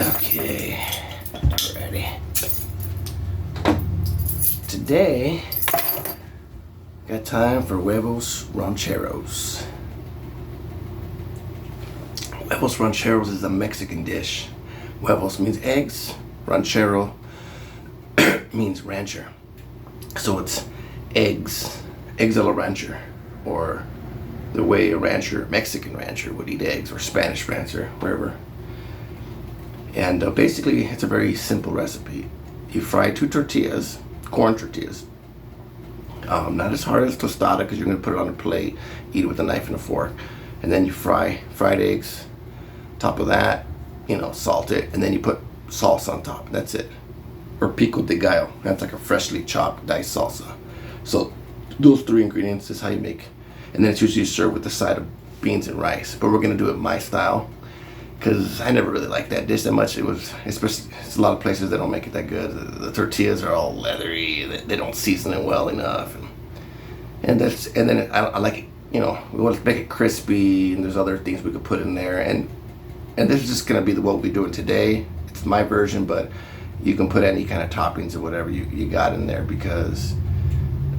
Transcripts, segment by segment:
Okay, ready. Today, got time for Huevos Rancheros. Huevos Rancheros is a Mexican dish. Huevos means eggs, ranchero means rancher. So it's eggs a la rancher, or the way a rancher, Mexican rancher, would eat eggs, or Spanish rancher, wherever. And basically, it's a very simple recipe. You fry 2 tortillas, corn tortillas. Not as hard as tostada, because you're going to put it on a plate, eat it with a knife and a fork. And then you fry fried eggs. Top of that, salt it, and then you put salsa on top. That's it. Or pico de gallo. That's like a freshly chopped diced salsa. So those 3 ingredients is how you make. And then it's usually served with a side of beans and rice. But we're going to do it my style, because I never really liked that dish that much. Especially, it's a lot of places that don't make it that good. The tortillas are all leathery. They don't season it well enough. And then I like it, we want to make it crispy, and there's other things we could put in there. And this is just going to be what we're doing today. It's my version, but you can put any kind of toppings or whatever you got in there, because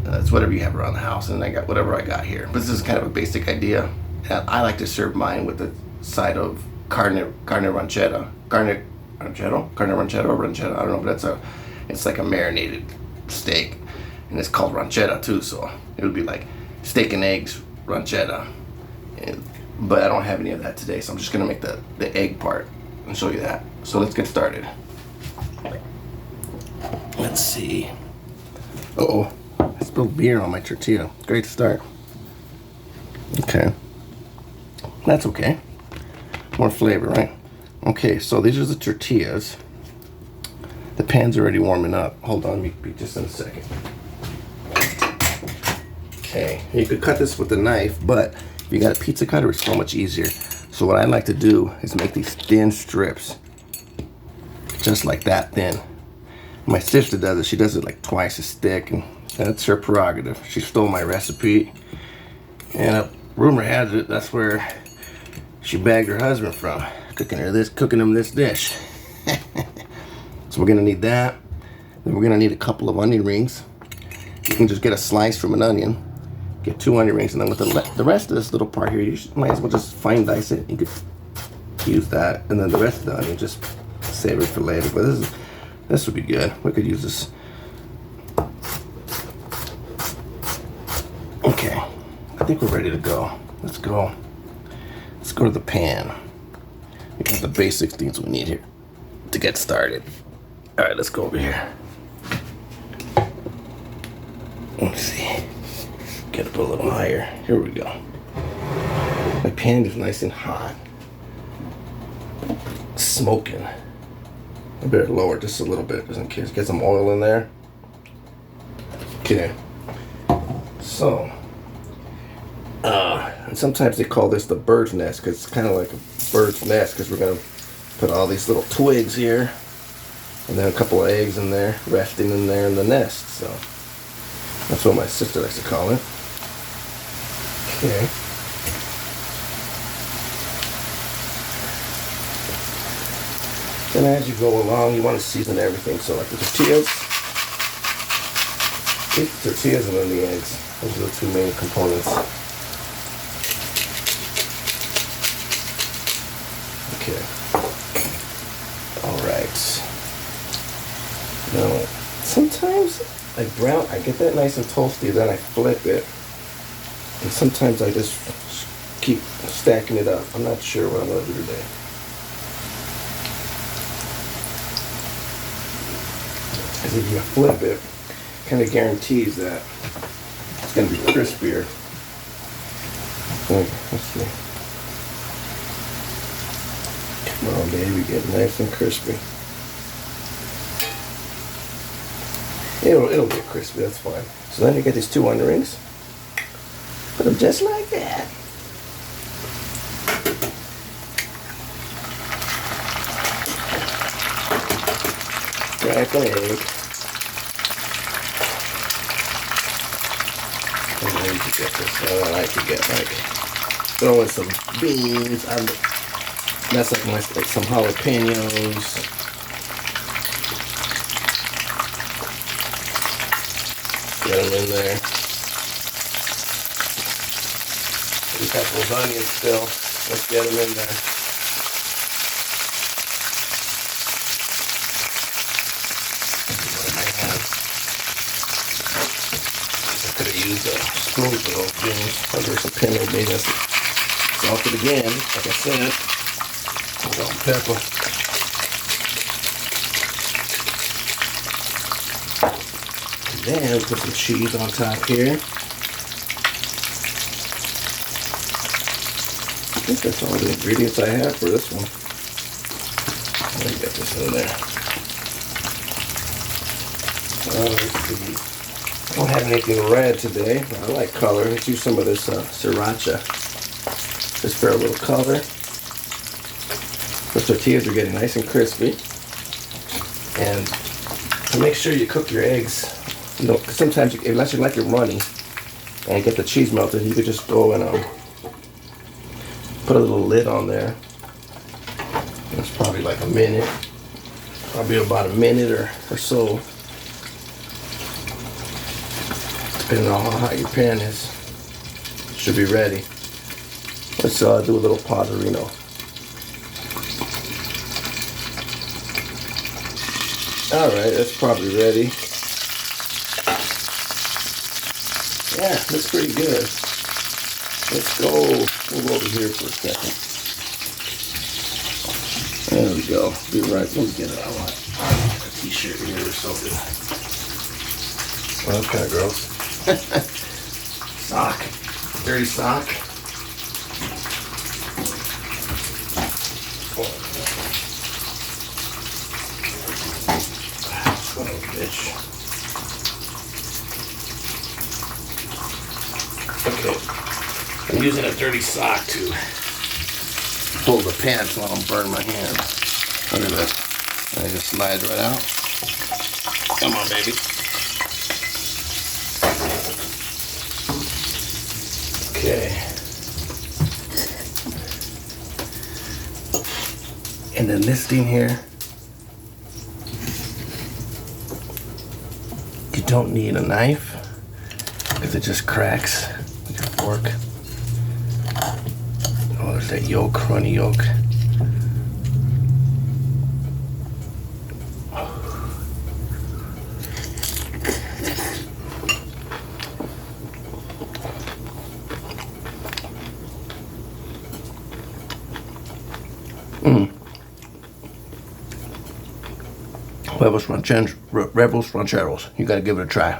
it's whatever you have around the house, and I got whatever I got here. But this is kind of a basic idea. And I like to serve mine with a side of carne ranchera. Carne ranchera or ranchera, I don't know, but it's like a marinated steak, and it's called ranchera too, so it would be like steak and eggs ranchera. But I don't have any of that today, so I'm just gonna make the egg part and show you that. So let's get started. Let's see. Uh-oh, I spilled beer on my tortilla. Great start. Okay, that's okay. More flavor, right? Okay, so these are the tortillas. The pan's already warming up. Hold on, me just in a second. Okay, you could cut this with a knife, but if you got a pizza cutter, it's so much easier. So what I like to do is make these thin strips, just like that thin. My sister does it. She does it like twice as thick, and that's her prerogative. She stole my recipe, and rumor has it that's where she bagged her husband from, cooking him this dish. So we're gonna need that. Then we're gonna need a couple of onion rings. You can just get a slice from an onion. Get 2 onion rings, and then with the rest of this little part here, you might as well just fine dice it. You could use that, and then the rest of the onion, just save it for later. But this would be good. We could use this. Okay, I think we're ready to go. Let's go to the pan. We got the basic things we need here to get started. All right, let's go over here. Let's see. Get up a little higher. Here we go. My pan is nice and hot. Smoking. I better lower it just a little bit, just in case. Get some oil in there. Okay. So, and sometimes they call this the bird's nest, because it's kind of like a bird's nest, because we're going to put all these little twigs here, and then a couple of eggs in there, resting in there in the nest. So that's what my sister likes to call it. Okay. Then as you go along, you want to season everything. So like the tortillas and then the eggs. Those are the 2 main components. Okay. All right. Now, sometimes I get that nice and toasty, then I flip it. And sometimes I just keep stacking it up. I'm not sure what I'm going to do today. Because if you flip it, kind of guarantees that it's going to be crispier. Okay, let's see. Come on, baby, get nice and crispy. It'll get crispy, that's fine. So then you get these 2 onion rings. Put them just like that. Crack an egg. And then you get this. I like to get like throwing some beans on the That's like some jalapenos. Get them in there. We got those onions still. Let's get them in there. I could have used a spoon for those beans. There's a pin that made us salt it again, like I said. Salt and pepper. And then put some cheese on top here. I think that's all the ingredients I have for this one. Let me get this in there. Let's see. I don't have anything red today. I like color. Let's use some of this sriracha. Just for a little color. The tortillas are getting nice and crispy. And to make sure you cook your eggs, you know, 'cause sometimes, unless you like it runny and get the cheese melted, you could just go and put a little lid on there. That's probably like a minute. Probably about a minute or so. Depending on how hot your pan is. Should be ready. Let's do a little Padrino. Alright, that's probably ready. Yeah, looks pretty good. Let's go. We'll go over here for a second. There we go. Be right. Let me get it. I want a t-shirt here or something. Well, that's kind of gross. Sock. Dirty sock. Oh, bitch. Okay. I'm using a dirty sock to hold the pan so I don't burn my hand. Look at that. I just slide right out. Come on, baby. Okay. And then this thing here, you don't need a knife because it just cracks with your fork. Oh, there's that yolk, runny yolk. Huevos Rancheros. You gotta give it a try.